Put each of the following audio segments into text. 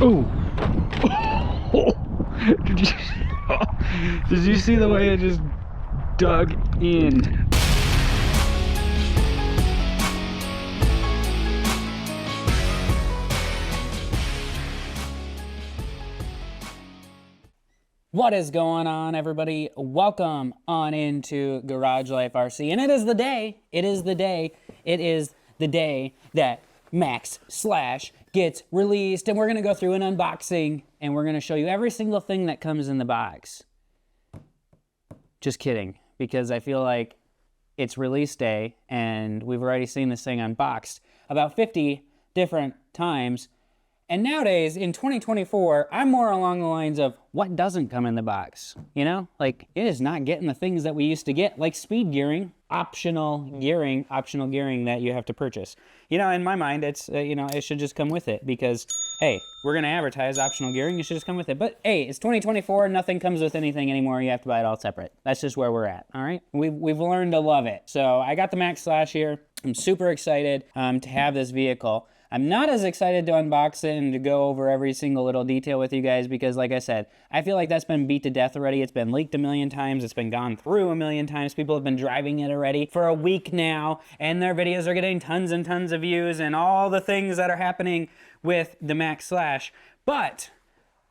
Oh! Did you, did you see the way it just dug in? What is going on, everybody? Welcome on into Garage Life RC. And it is the day that Max Slash gets released. And we're going to go through an unboxing and we're going to show you every single thing that comes in the box. Just kidding, because I feel like it's release day and we've already seen this thing unboxed about 50 different times. And nowadays, in 2024, I'm more along the lines of what doesn't come in the box. You know, like it is not getting the things that we used to get, like speed gearing, optional gearing that you have to purchase. You know, in my mind, it's, it should just come with it because, hey, we're going to advertise optional gearing. It should just come with it. But hey, it's 2024. Nothing comes with anything anymore. You have to buy it all separate. That's just where we're at. All right. We've learned to love it. So I got the Max Slash here. I'm super excited to have this vehicle. I'm not as excited to unbox it and to go over every single little detail with you guys because, like I said, I feel like that's been beat to death already. It's been leaked a million times. It's been gone through a million times. People have been driving it already for a week now, and their videos are getting tons and tons of views and all the things that are happening with the Max Slash. But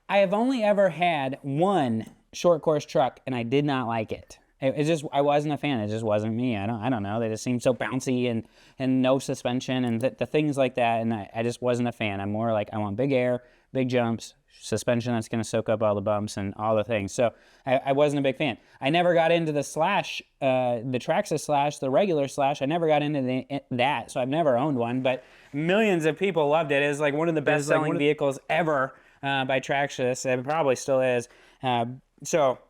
I have only ever had one short course truck, and I did not like it. I wasn't a fan. It just wasn't me. I don't know. They just seemed so bouncy and no suspension and the things like that. And I just wasn't a fan. I'm more like, I want big air, big jumps, suspension that's going to soak up all the bumps and all the things. So I wasn't a big fan. I never got into the Slash, the Traxxas Slash, the regular Slash. I never got into that. So I've never owned one, but millions of people loved it. It was like one of the best selling vehicles ever by Traxxas. It probably still is. So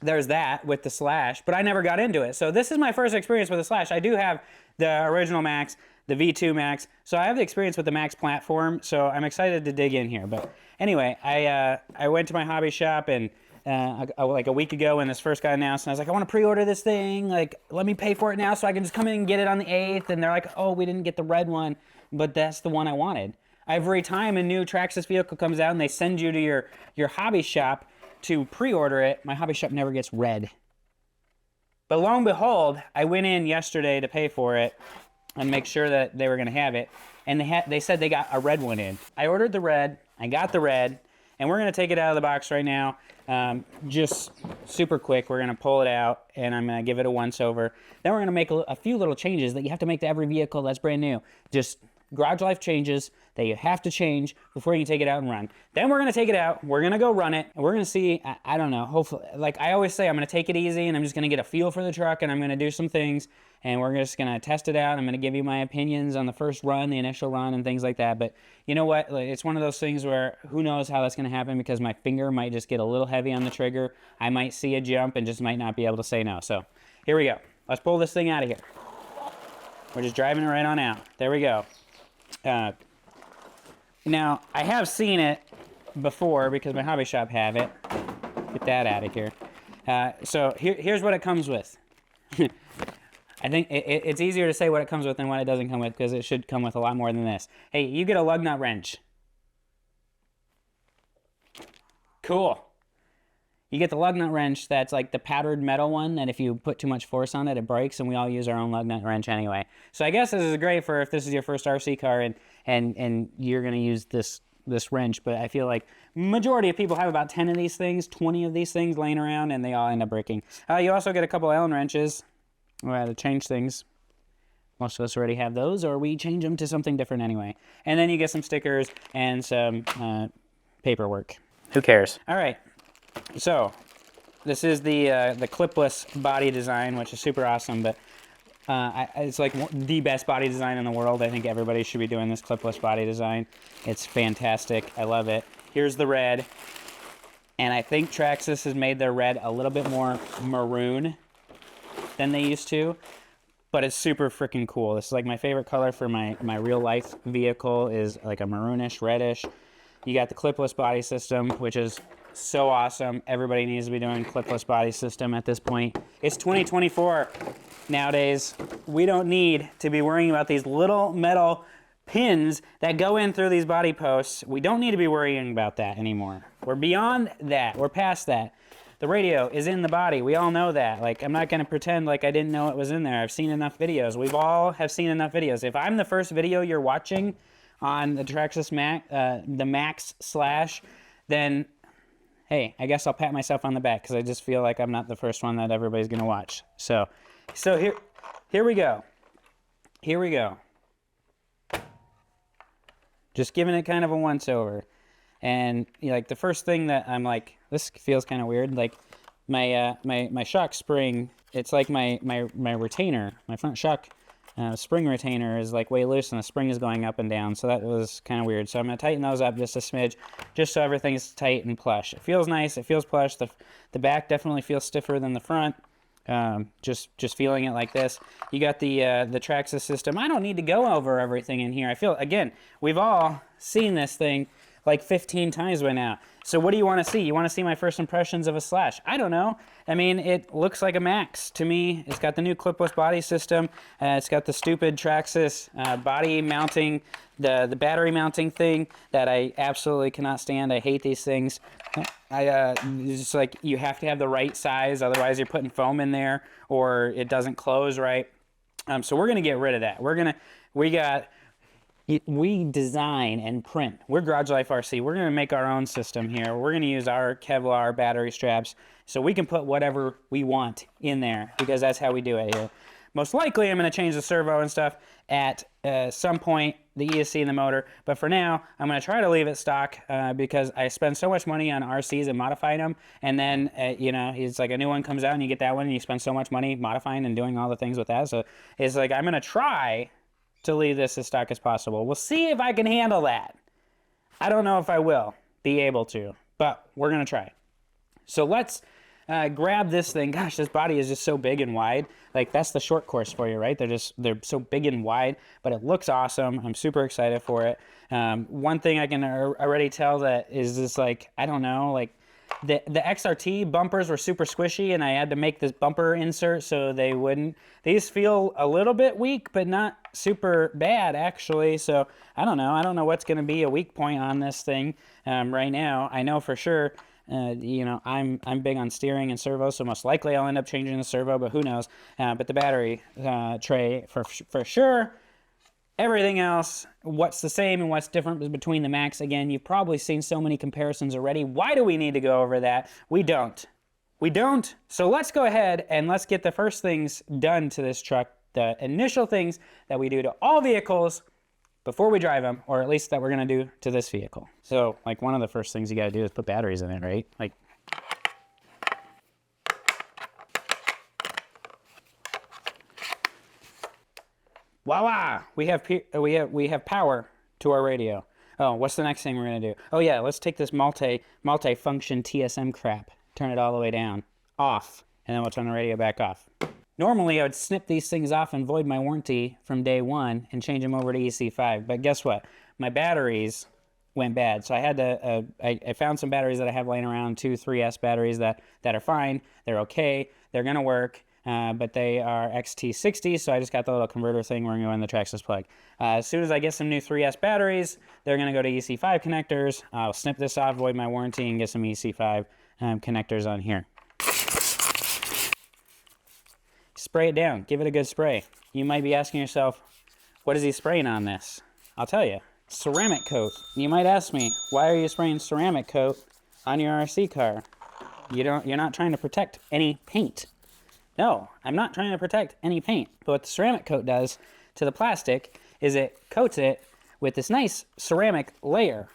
there's that with the Slash, but I never got into it. So this is my first experience with the Slash. I do have the original Max, the V2 Max, so I have the experience with the Max platform, so I'm excited to dig in here. But anyway, I went to my hobby shop and like a week ago when this first got announced, and I was like, I want to pre-order this thing, like let me pay for it now so I can just come in and get it on the 8th, and they're like, oh, we didn't get the red one, but that's the one I wanted. Every time a new Traxxas vehicle comes out and they send you to your hobby shop to pre-order it, my hobby shop never gets red. But lo and behold, I went in yesterday to pay for it and make sure that they were going to have it, and they said they got a red one in. I ordered the red, I got the red, and we're going to take it out of the box right now. Just super quick, we're going to pull it out, and I'm going to give it a once-over. Then we're going to make a few little changes that you have to make to every vehicle that's brand new. Just garage life changes that you have to change before you can take it out and run. Then we're going to take it out, we're going to go run it, and we're going to see, I don't know, hopefully, like I always say, I'm going to take it easy, and I'm just going to get a feel for the truck, and I'm going to do some things, and we're just going to test it out. I'm going to give you my opinions on the first run, the initial run, and things like that. But you know what? It's one of those things where who knows how that's going to happen because my finger might just get a little heavy on the trigger. I might see a jump and just might not be able to say no. So here we go. Let's pull this thing out of here. We're just driving it right on out. There we go. Now, I have seen it before because my hobby shop have it. Get that out of here. So here's what it comes with. I think it's easier to say what it comes with than what it doesn't come with because it should come with a lot more than this. Hey, you get a lug nut wrench. Cool. You get the lug nut wrench that's like the powdered metal one that if you put too much force on it, it breaks, and we all use our own lug nut wrench anyway. So I guess this is great for if this is your first RC car and you're going to use this wrench, but I feel like majority of people have about 10 of these things, 20 of these things laying around, and they all end up breaking. You also get a couple Allen wrenches to change things. Most of us already have those, or we change them to something different anyway. And then you get some stickers and some paperwork. Who cares? All right. So, this is the clipless body design, which is super awesome, but it's like the best body design in the world. I think everybody should be doing this clipless body design. It's fantastic. I love it. Here's the red, and I think Traxxas has made their red a little bit more maroon than they used to, but it's super freaking cool. This is like my favorite color for my real life vehicle is like a maroonish, reddish. You got the clipless body system, which is so awesome. Everybody needs to be doing clipless body system at this point. It's 2024 nowadays. We don't need to be worrying about these little metal pins that go in through these body posts. We don't need to be worrying about that anymore. We're beyond that. We're past that. The radio is in the body. We all know that. Like, I'm not going to pretend like I didn't know it was in there. I've seen enough videos. We've all have seen enough videos. If I'm the first video you're watching on the Traxxas Maxx, the Max Slash, then, hey, I guess I'll pat myself on the back because I just feel like I'm not the first one that everybody's going to watch. So here we go. Here we go. Just giving it kind of a once-over. And like the first thing that I'm like, this feels kind of weird. Like my shock spring, it's like my retainer, my front shock spring retainer is like way loose and the spring is going up and down. So that was kind of weird. So I'm going to tighten those up just a smidge, just so everything's tight and plush. It feels nice. It feels plush. The back definitely feels stiffer than the front. Just feeling it like this. You got the Traxxas system. I don't need to go over everything in here. I feel, again, we've all seen this thing like 15 times by now. So what do you want to see? You want to see my first impressions of a Slash? I don't know. I mean, it looks like a Max to me. It's got the new clipless body system. It's got the stupid Traxxas body mounting, the battery mounting thing that I absolutely cannot stand. I hate these things. It's just like you have to have the right size, otherwise you're putting foam in there or it doesn't close right. So we're gonna get rid of that. We design and print. We're Garage Life RC. We're gonna make our own system here. We're gonna use our Kevlar battery straps so we can put whatever we want in there because that's how we do it here. Most likely I'm gonna change the servo and stuff at some point, the ESC and the motor, but for now I'm gonna try to leave it stock because I spend so much money on RCs and modifying them, and then you know, it's like a new one comes out and you get that one and you spend so much money modifying and doing all the things with that. So it's like I'm gonna try to leave this as stock as possible. We'll see if I can handle that. I don't know if I will be able to, but we're gonna try. So let's grab this thing. Gosh, this body is just so big and wide. Like, that's the short course for you, right? They're so big and wide, but it looks awesome. I'm super excited for it. One thing I can already tell that is just like, I don't know, like the XRT bumpers were super squishy and I had to make this bumper insert so they wouldn't. These feel a little bit weak, but not super bad actually. So I don't know. I don't know what's going to be a weak point on this thing right now. I know for sure. You know, I'm big on steering and servo, so most likely I'll end up changing the servo, but who knows. But the battery tray for sure. Everything else, what's the same and what's different between the Max? Again, you've probably seen so many comparisons already. Why do we need to go over that? We don't. We don't. So let's go ahead and let's get the first things done to this truck, the initial things that we do to all vehicles before we drive them, or at least that we're gonna do to this vehicle. So, like, one of the first things you gotta do is put batteries in it, right? Like, voila! We have power to our radio. Oh, what's the next thing we're gonna do? Oh yeah, let's take this multi-function TSM crap, turn it all the way down, off, and then we'll turn the radio back off. Normally, I would snip these things off and void my warranty from day one and change them over to EC5. But guess what? My batteries went bad. So I had to, I found some batteries that I have laying around, 2 3S batteries that are fine. They're okay. They're going to work. But they are XT60, so I just got the little converter thing. We're going to go in the Traxxas plug. As soon as I get some new 3S batteries, they're going to go to EC5 connectors. I'll snip this off, void my warranty, and get some EC5 connectors on here. Spray it down. Give it a good spray. You might be asking yourself, what is he spraying on this? I'll tell you. Ceramic coat. You might ask me, why are you spraying ceramic coat on your RC car? You're not trying to protect any paint. No, I'm not trying to protect any paint. But what the ceramic coat does to the plastic is it coats it with this nice ceramic layer.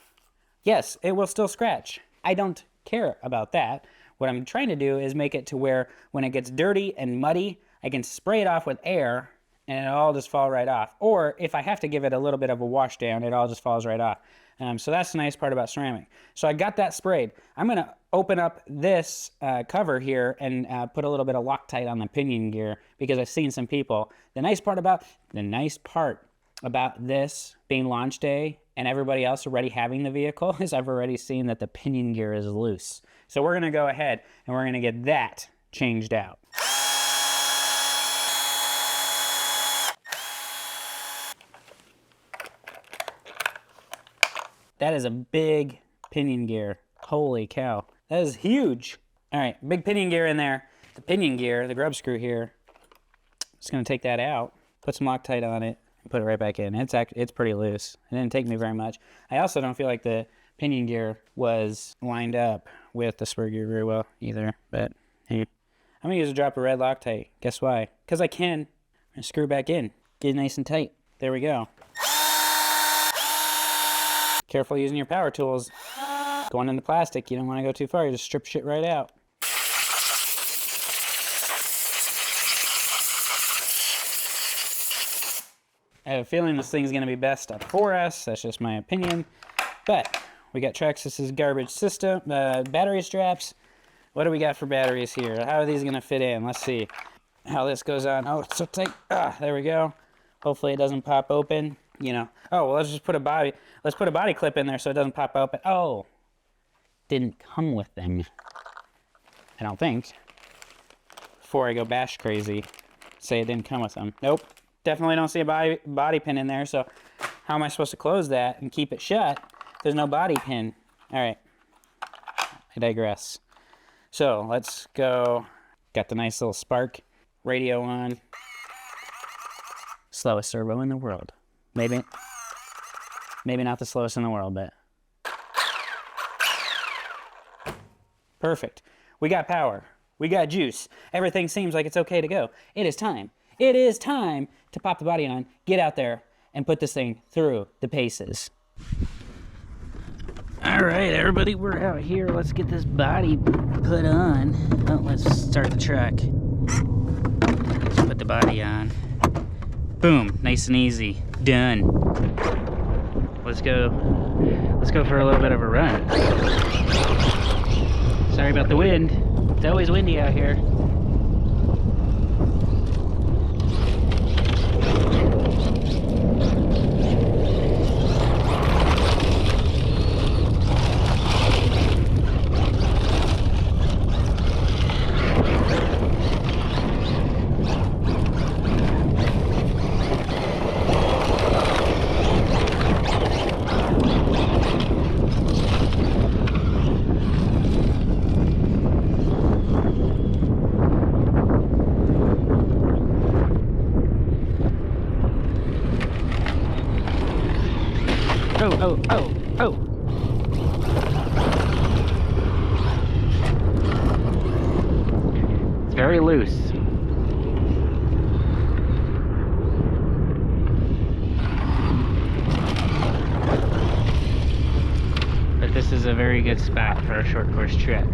Yes, it will still scratch. I don't care about that. What I'm trying to do is make it to where when it gets dirty and muddy, I can spray it off with air and it'll all just fall right off. Or if I have to give it a little bit of a wash down, it all just falls right off. So that's the nice part about ceramic. So I got that sprayed. I'm going to open up this cover here and put a little bit of Loctite on the pinion gear because I've seen some people. The nice part about this being launch day and everybody else already having the vehicle is I've already seen that the pinion gear is loose. So we're going to go ahead and we're going to get that changed out. That is a big pinion gear. Holy cow. That is huge. All right, big pinion gear in there. The pinion gear, the grub screw here, just gonna take that out, put some Loctite on it, and put it right back in. It's pretty loose. It didn't take me very much. I also don't feel like the pinion gear was lined up with the spur gear very well either, but hey, I'm gonna use a drop of red Loctite. Guess why? Because I can. I'm gonna screw it back in, get it nice and tight. There we go. Careful using your power tools. Going into plastic, you don't want to go too far. You just strip shit right out. I have a feeling this thing's going to be best up for us. That's just my opinion. But we got Traxxas' garbage system, battery straps. What do we got for batteries here? How are these going to fit in? Let's see how this goes on. Oh, it's so tight. Ah, there we go. Hopefully it doesn't pop open. You know. Oh, well, let's just put a body clip in there so it doesn't pop open. Oh, didn't come with them. I don't think. Before I go bash crazy, say it didn't come with them. Nope. Definitely don't see a body pin in there, so how am I supposed to close that and keep it shut? There's no body pin. All right, I digress. So let's go. Got the nice little Spark radio on. Slowest servo in the world. Maybe not the slowest in the world, but perfect. We got power. We got juice. Everything seems like it's okay to go. It is time. It is time to pop the body on, get out there, and put this thing through the paces. All right, everybody, we're out here. Let's get this body put on. Oh, let's start the truck. Let's put the body on. Boom, nice and easy. Done. Let's go for a little bit of a run. Sorry about the wind. It's always windy out here. Oh. It's very loose. But this is a very good spot for a short course trek.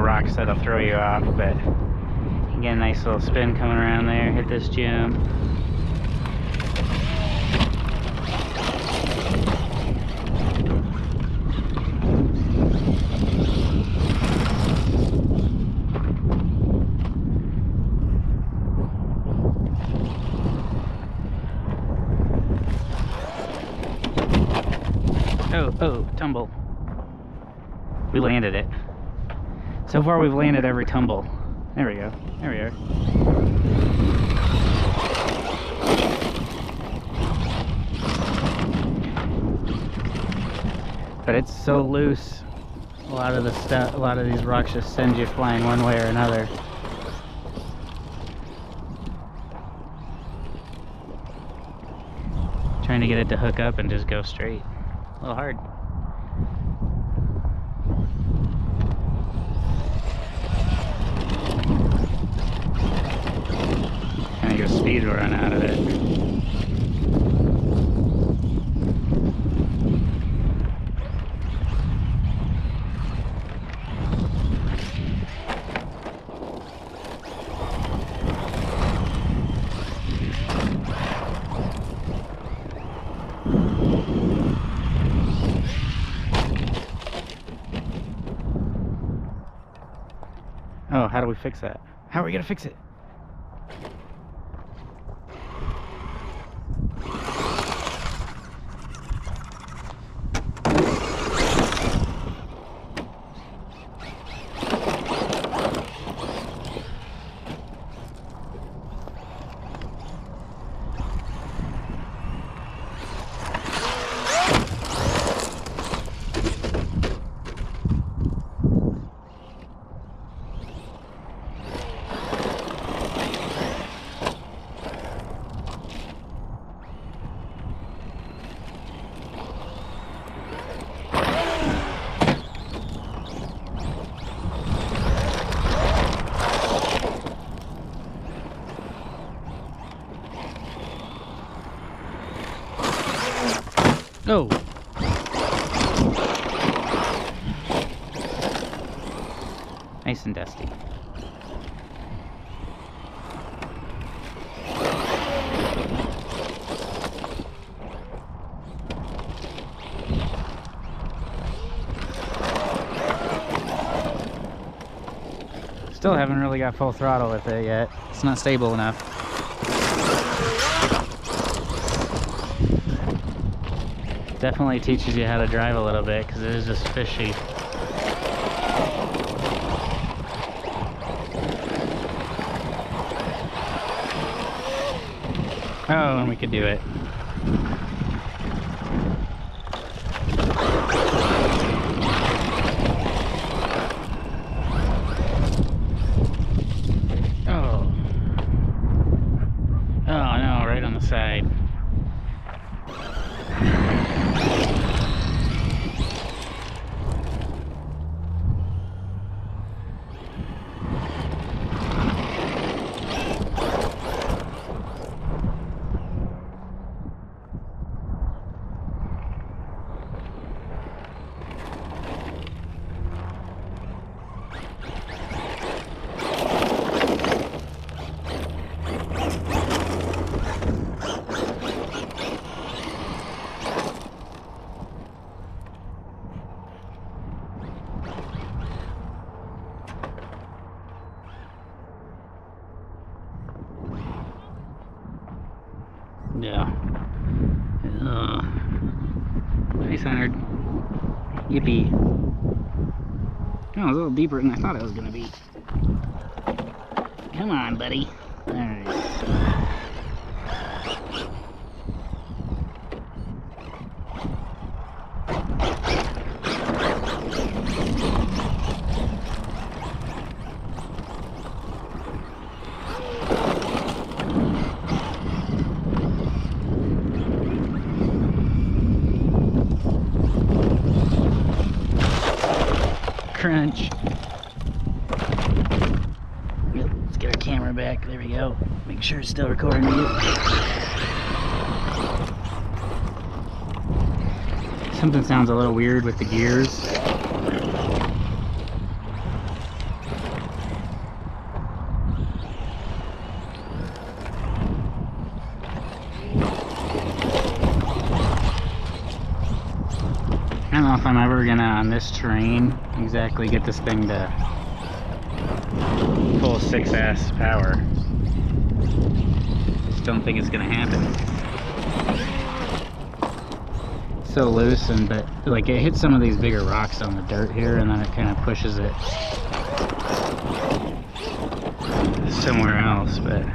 Rocks that'll throw you off, but you get a nice little spin coming around there. Hit this jump. Oh, tumble. We landed it. So far we've landed every tumble. There we go. There we are. But it's so loose. A lot of these rocks just send you flying one way or another. Trying to get it to hook up and just go straight. A little hard. Speed run out of it. Oh, how do we fix that? How are we gonna fix it? Oh. Nice and dusty. Still haven't really got full throttle with it yet. It's not stable enough. Definitely teaches you how to drive a little bit because it is just fishy. Oh, and we could do it. Oh. Oh no, right on the side. Yeah. Nice, Leonard. Yippee. Oh, it was a little deeper than I thought it was going to be. Come on, buddy. Alright. Crunch. Yep, let's get our camera back. There we go. Make sure it's still recording you. Something sounds a little weird with the gears. I don't know if I'm ever gonna, on this terrain, exactly get this thing to full 6S power. Just don't think it's gonna happen. It's so loose, and but like it hits some of these bigger rocks on the dirt here, and then it kind of pushes it somewhere else. But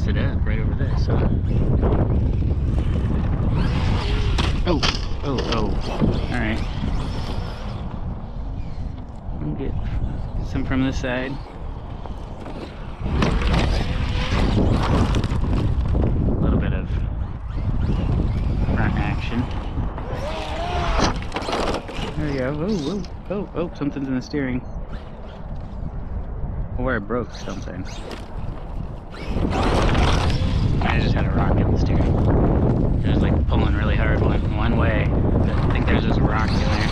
it up right over this. Oh. Alright. I'll get some from this side. A little bit of front action. There we go. Oh, something's in the steering. Or I broke something. I just had a rock in the steering. It was like pulling really hard one way. But I think there's just a rock in there.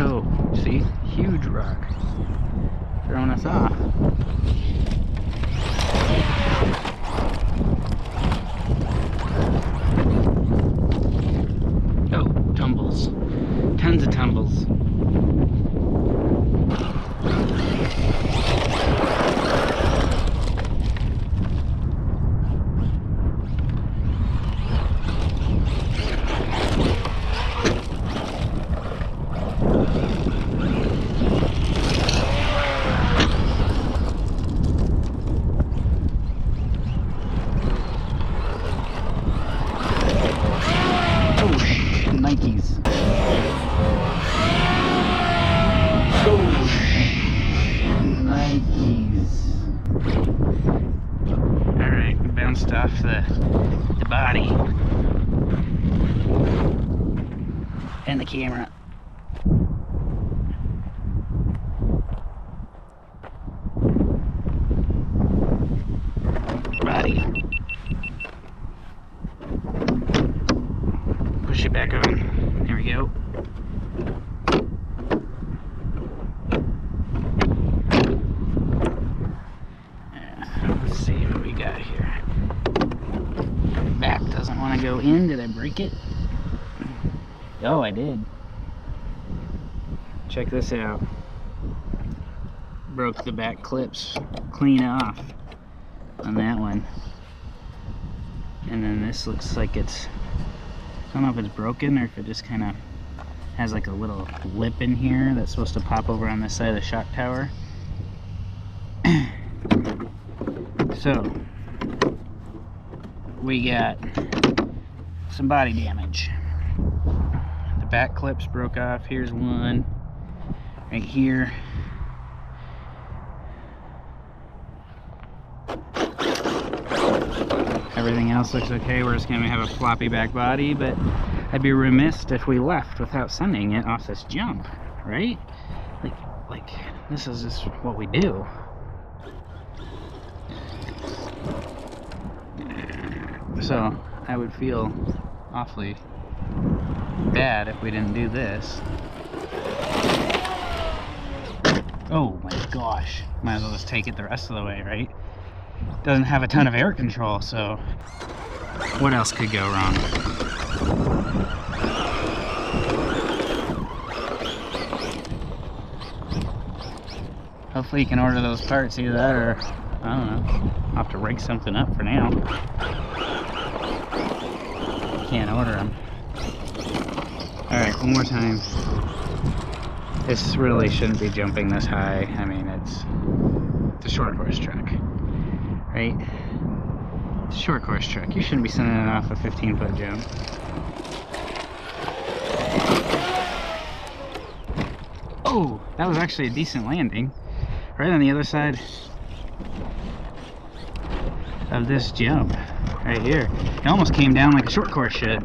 Oh, see? Huge rock. Throwing us off. Tons of tumbles. off the body and the camera. Body. Push it back on. There we go. Let's see what we got here. Back doesn't want to go in. Did I break it? Oh, I did. Check this out. Broke the back clips clean off on that one. And then this looks like it's, I don't know if it's broken or if it just kind of has like a little lip in here that's supposed to pop over on this side of the shock tower. So we got some body damage. The back clips broke off. Here's one right here. Everything else looks okay. We're just gonna have a floppy back body, but I'd be remiss if we left without sending it off this jump, right? Like this is just what we do. So I would feel awfully bad if we didn't do this. Oh my gosh, might as well just take it the rest of the way, right? Doesn't have a ton of air control, so what else could go wrong? Hopefully you can order those parts, either that or, I don't know, I'll have to rig something up for now. Can't order them. Alright, one more time. This really shouldn't be jumping this high. I mean, it's a short course truck, right? It's a short course truck. You shouldn't be sending it off a 15-foot jump. Oh, that was actually a decent landing. Right on the other side of this jump. Right here. It almost came down like a short course should.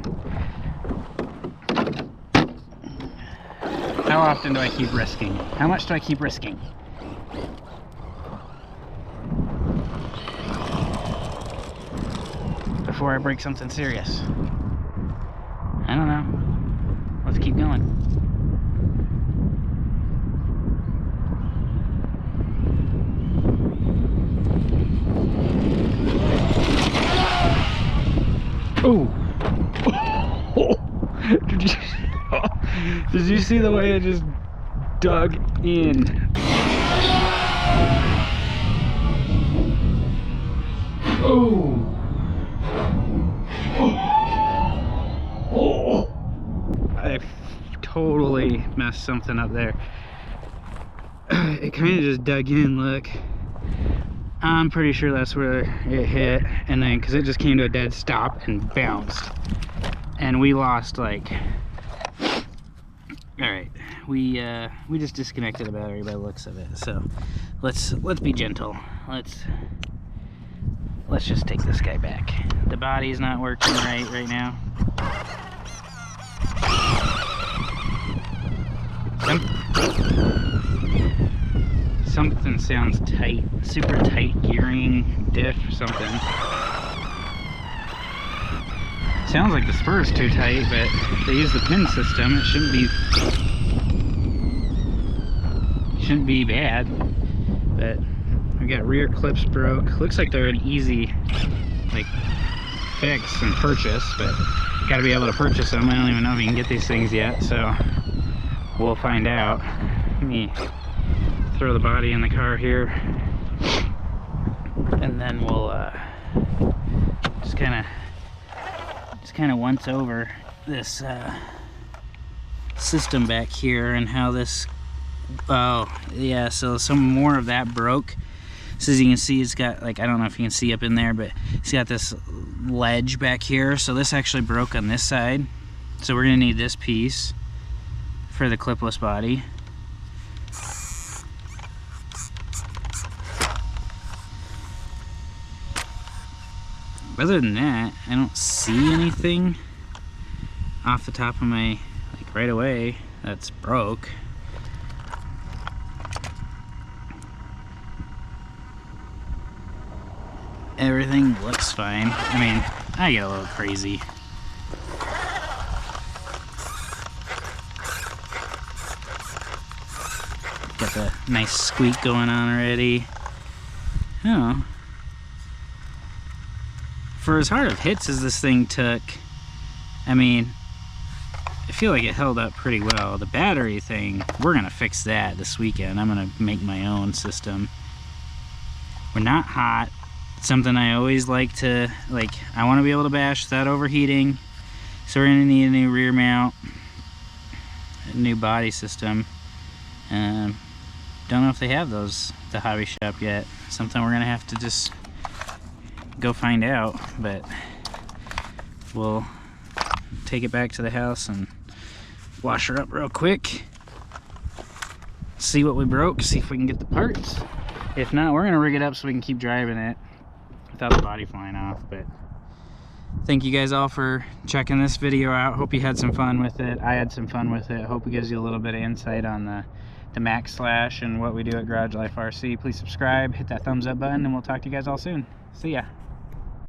How often do I keep risking? How much do I keep risking? Before I break something serious. I don't know. Let's keep going. Oh! Did you see the way it just dug in? Oh! I totally messed something up there. It kind of just dug in, look. I'm pretty sure that's where it hit, and then because it just came to a dead stop and bounced, and we lost like. All right, we just disconnected a battery by the looks of it. So let's be gentle. Let's just take this guy back. The body's not working right now. Something sounds tight, super tight gearing, diff, something. Sounds like the spur's too tight, but if they use the pin system, it shouldn't be bad. But we got rear clips broke. Looks like they're an easy like fix and purchase, but got to be able to purchase them. I don't even know if you can get these things yet, so we'll find out. Let me throw the body in the car here, and then we'll just kind of once over this system back here and how this. Oh yeah, so some more of that broke. So as you can see, it's got like, I don't know if you can see up in there, but it's got this ledge back here. So this actually broke on this side, so we're gonna need this piece for the clipless body. other than that, I don't see anything off the top of my, like, right away that's broke. Everything looks fine. I mean, I get a little crazy. Got the nice squeak going on already. I don't know. For as hard of hits as this thing took, I mean, I feel like it held up pretty well. The battery thing, we're gonna fix that this weekend. I'm gonna make my own system. We're not hot. Something I always like to, like, I want to be able to bash without overheating. So we're gonna need a new rear mount, a new body system. Don't know if they have those at the hobby shop yet. Something we're gonna have to just go find out, but we'll take it back to the house and wash her up real quick, see what we broke, see if we can get the parts. If not, we're gonna rig it up so we can keep driving it without the body flying off. But thank you guys all for checking this video out. Hope you had some fun with it. I had some fun with it. Hope it gives you a little bit of insight on the Maxx Slash and what we do at Garage Life RC. Please subscribe, hit that thumbs up button, and we'll talk to you guys all soon. See ya.